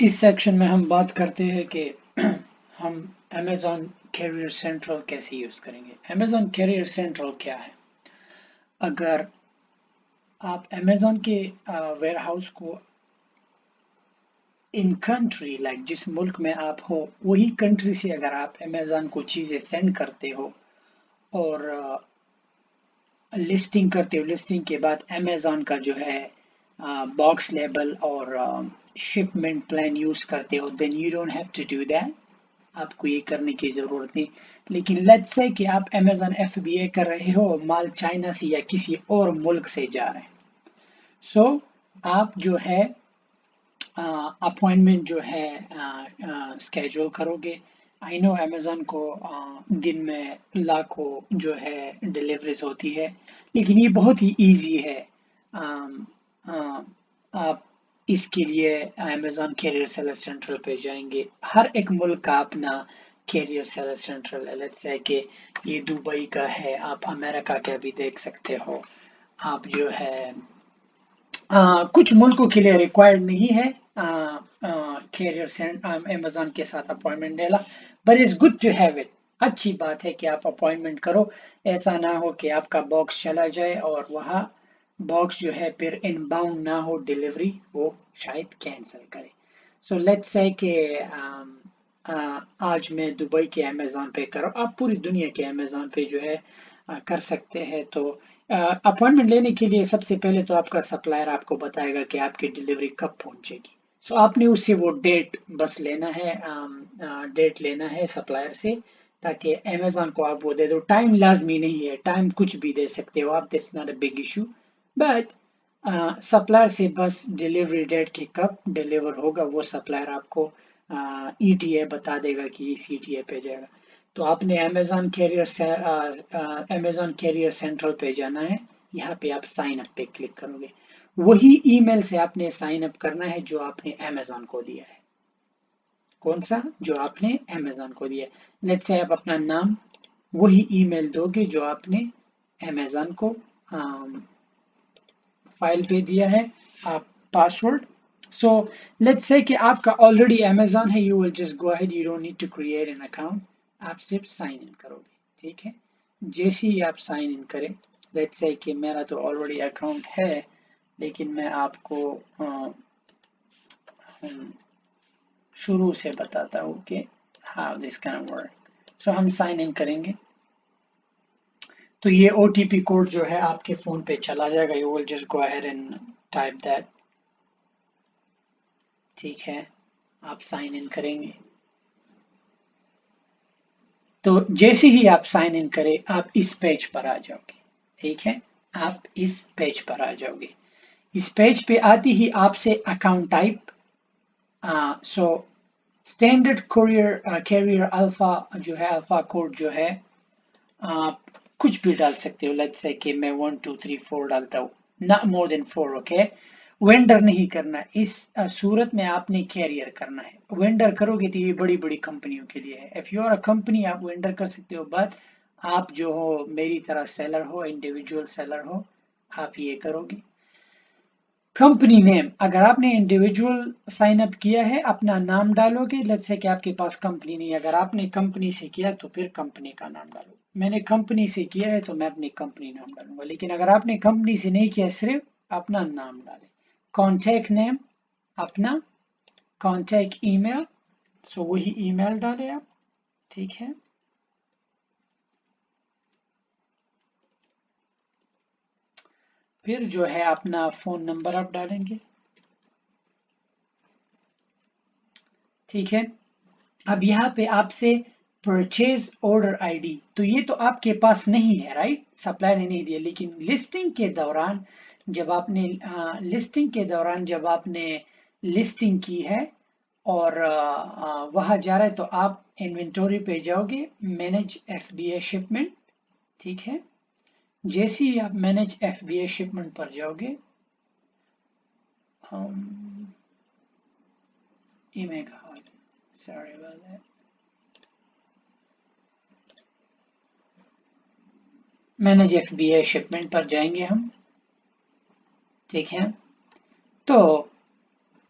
اس section میں ہم بات کرتے ہیں کہ ہم Amazon Carrier Central کیسے یوز کریں گے. Amazon Carrier Central کیا ہے؟ اگر آپ Amazon کے ویئر ہاؤس کو ان کنٹری لائک جس ملک میں آپ ہو وہی کنٹری سے اگر آپ Amazon کو چیزیں سینڈ کرتے ہو اور لسٹنگ کرتے ہو، لسٹنگ کے بعد Amazon کا جو ہے باکس لیبل اور شپمنٹ پلان یوز کرتے ہو، then you don't have to do that. آپ کو یہ کرنے کی ضرورت نہیں. لیکن لیٹس سے کہ آپ Amazon FBA کر رہے ہو، مال چائنا سے یا کسی اور ملک سے جا رہے ہیں، سو آپ جو ہے اپوائنٹمنٹ جو ہے اسکیجول کرو گے. آئی نو Amazon کو دن میں لاکھوں جو ہے ڈلیوریز ہوتی ہے، لیکن یہ بہت ہی ایزی ہے. آپ اس کے لیے Amazon کیریئر سیلر سینٹرل پہ جائیں گے. ہر ایک ملک کا اپنا کیریئر سیلر سینٹرل ہے. لیٹس سے کہ یہ دبئی کا ہے، آپ امریکہ کا بھی دیکھ سکتے ہو. آپ جو ہے کچھ ملکوں کے لیے ریکوائرڈ نہیں ہے کیریئر Amazon کے ساتھ اپوائنٹمنٹ لینا، but it's good to have it. اچھی بات ہے کہ آپ اپوائنٹمنٹ کرو. ایسا نہ ہو کہ آپ کا باکس چلا جائے اور وہاں باکس جو ہے پھر ان باؤنڈ نہ ہو ڈلیوری، وہ شاید کینسل کرے. سو لیٹس سے کہ آج میں دبئی کے Amazon پہ کرو، آپ پوری دنیا کے Amazon پہ جو ہے کر سکتے ہیں. تو اپوائنٹمنٹ لینے کے لیے سب سے پہلے تو آپ کا سپلائر آپ کو بتائے گا کہ آپ کی ڈلیوری کب پہنچے گی. سو آپ نے اس سے وہ ڈیٹ بس لینا ہے، ڈیٹ لینا ہے سپلائر سے، تاکہ Amazon کو آپ وہ دے دو. ٹائم لازمی نہیں ہے، ٹائم کچھ بھی دے سکتے ہو آپ، that's not a big issue. But supplier سے بس ڈلیوری ڈیٹ کے کب ڈلیور ہوگا وہ سپلائر آپ کو ETA بتا دے گا کہ اس ETA پہ جائے گا. تو آپ نے Amazon کیریئر سینٹرل پہ جانا ہے. یہاں پہ آپ سائن اپ پہ کلک کرو گے. وہی ای میل سے آپ نے سائن اپ کرنا ہے جو آپ نے Amazon کو دیا ہے. کون سا؟ جو آپ نے Amazon کو دیا ہے. لیٹس سے آپ اپنا نام وہی ای میل دو گے جو آپ نے Amazon کو فائل پہ دیا ہے. آپ پاسورڈ. سو لیٹس سے کہ آپ کا آلریڈی Amazon ہے، you will just go ahead, you don't need to create an account. آپ صرف سائن ان کرو گے. ٹھیک ہے، جیسے ہی آپ سائن ان کریں، لیٹس سے کہ میرا تو آلریڈی اکاؤنٹ ہے، لیکن میں آپ کو شروع سے بتاتا ہوں کہ how this can work. سو ہم سائن ان کریں گے تو یہ OTP کوڈ جو ہے آپ کے فون پہ چلا جائے گا. You will just go ahead and type that. ٹھیک ہے، آپ سائن ان کریں گے تو جیسے ہی آپ سائن ان کریں آپ اس پیج پر آ جاؤ گے. ٹھیک ہے، آپ اس پیج پر آ جاؤ گے. اس پیج پہ آتی ہی آپ سے اکاؤنٹ ٹائپ، سو اسٹینڈرڈ کیریئر الفا جو ہے، الفا کوڈ جو ہے آپ کچھ بھی ڈال سکتے ہو. لیٹس سے کہ میں 1 2 3 4 ڈالتا ہوں، نہ مور دین 4. اوکے، وینڈر نہیں کرنا. اس صورت میں آپ نے کیریئر کرنا ہے. وینڈر کرو گے تو یہ بڑی بڑی کمپنیوں کے لیے ہے. If you are a company آپ وینڈر کر سکتے ہو، بٹ آپ جو ہو میری طرح سیلر ہو، انڈیویجول سیلر ہو، آپ یہ کرو گے. کمپنی نیم، اگر آپ نے انڈیویجول سائن اپ کیا ہے اپنا نام ڈالو گے. لیٹس سے کہ آپ کے پاس کمپنی نہیں، اگر آپ نے کمپنی سے کیا تو پھر کمپنی کا نام ڈالو. میں نے کمپنی سے کیا ہے تو میں اپنی کمپنی نام ڈالوں گا. لیکن اگر آپ نے کمپنی سے نہیں کیا، صرف اپنا نام ڈالیں. کانٹیکٹ نیم اپنا، کانٹیکٹ ای میل، سو وہی ای میل ڈالیں آپ. ٹھیک ہے، پھر جو ہے اپنا فون نمبر آپ ڈالیں گے. ٹھیک ہے، اب یہاں پہ آپ سے پرچیز آرڈر آئی ڈی، تو یہ تو آپ کے پاس نہیں ہے، رائٹ؟ سپلائی نے نہیں دیا. لیکن لسٹنگ کے دوران جب آپ نے لسٹنگ کی ہے اور وہاں جا رہا ہے، تو آپ انوینٹوری پہ جاؤ گے، مینج FBA شپمنٹ. ٹھیک ہے، جیسے ہی آپ مینج FBA شپمنٹ پر جاؤ گے، مینج FBA شپمنٹ پر جائیں گے ہم. ٹھیک ہے، تو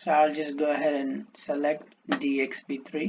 So I'll just go ahead and select DXB3।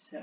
So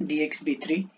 DXB3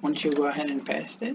once you go ahead and paste it,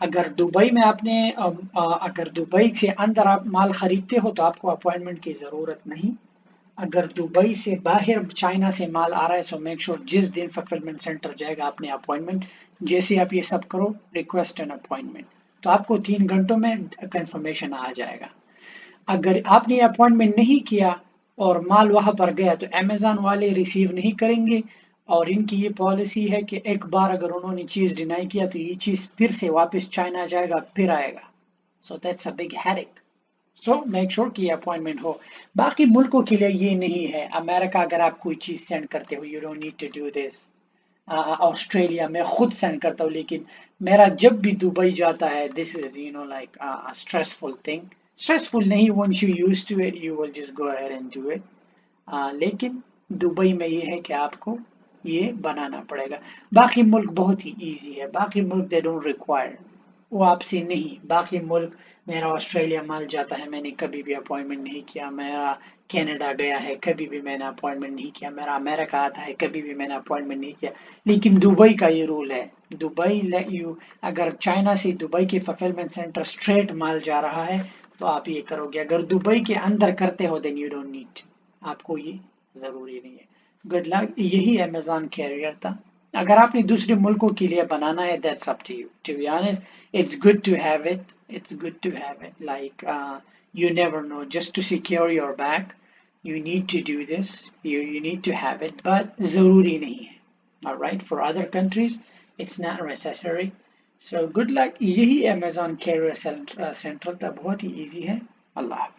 اگر دبئی میں آپ نے اگر دبئی سے اندر آپ مال خریدتے ہو تو آپ کو اپوائنٹمنٹ کی ضرورت نہیں. اگر دبئی سے باہر چائنا سے مال آ رہا ہے سو میک شور جس دن فلفلمنٹ سینٹر جائے گا اپنے اپوائنٹمنٹ جیسے آپ یہ سب کرو ریکویسٹ این اپوائنٹمنٹ تو آپ کو 3 گھنٹوں میں کنفرمیشن آ جائے گا. اگر آپ نے اپوائنٹمنٹ نہیں کیا اور مال وہاں پر گیا تو امیزون والے ریسیو نہیں کریں گے اور ان کی یہ پالیسی ہے کہ ایک بار اگر انہوں نے چیز ڈینائی کیا تو یہ چیز پھر سے واپس چائنا جائے گا پھر آئے گا. So that's a big headache. So make sure کی اپوائنٹمنٹ ہو. باقی ملکوں کے لیے یہ نہیں ہے. امریکہ اگر آپ کوئی چیز سینڈ کرتے ہو you don't need to do this. Australia میں خود سینڈ کرتا ہوں لیکن میرا جب بھی دبئی جاتا ہے this is like stressful thing. Stressful نہیں once you use to it you will just go ahead and do it. لیکن دبئی میں یہ ہے کہ آپ کو یہ بنانا پڑے گا. باقی ملک بہت ہی ایزی ہے. باقی ملک دے ڈونٹ ریکوائر وہ آپ سے نہیں. باقی ملک میرا آسٹریلیا مال جاتا ہے میں نے کبھی بھی اپوائنٹمنٹ نہیں کیا. میرا کینیڈا گیا ہے کبھی بھی میں نے اپوائنٹمنٹ نہیں کیا. میرا امریکہ آتا ہے کبھی بھی میں نے اپوائنٹمنٹ نہیں کیا. لیکن دبئی کا یہ رول ہے. دبئی لیٹ یو اگر چائنا سے دبئی کے فلفلمنٹ سینٹر اسٹریٹ مال جا رہا ہے تو آپ یہ کرو گے. اگر دبئی کے اندر کرتے ہو دین یو ڈونٹ نیڈ. آپ کو یہ ضروری نہیں ہے. Good luck. یہی امیزون کیریئر تھا. اگر آپ نے دوسرے ملکوں کے لیے بنانا ہے that's up to you. To be honest it's good to have it. It's good to have it. Like you never know. Just to secure your bag, you need to do this. You need to have it, but ضروری نہیں ہے. All right. For other countries, it's not necessary. So good luck. یہی Amazon Carrier Central تھا. بہت ہی easy ہے. اللہ حافظ.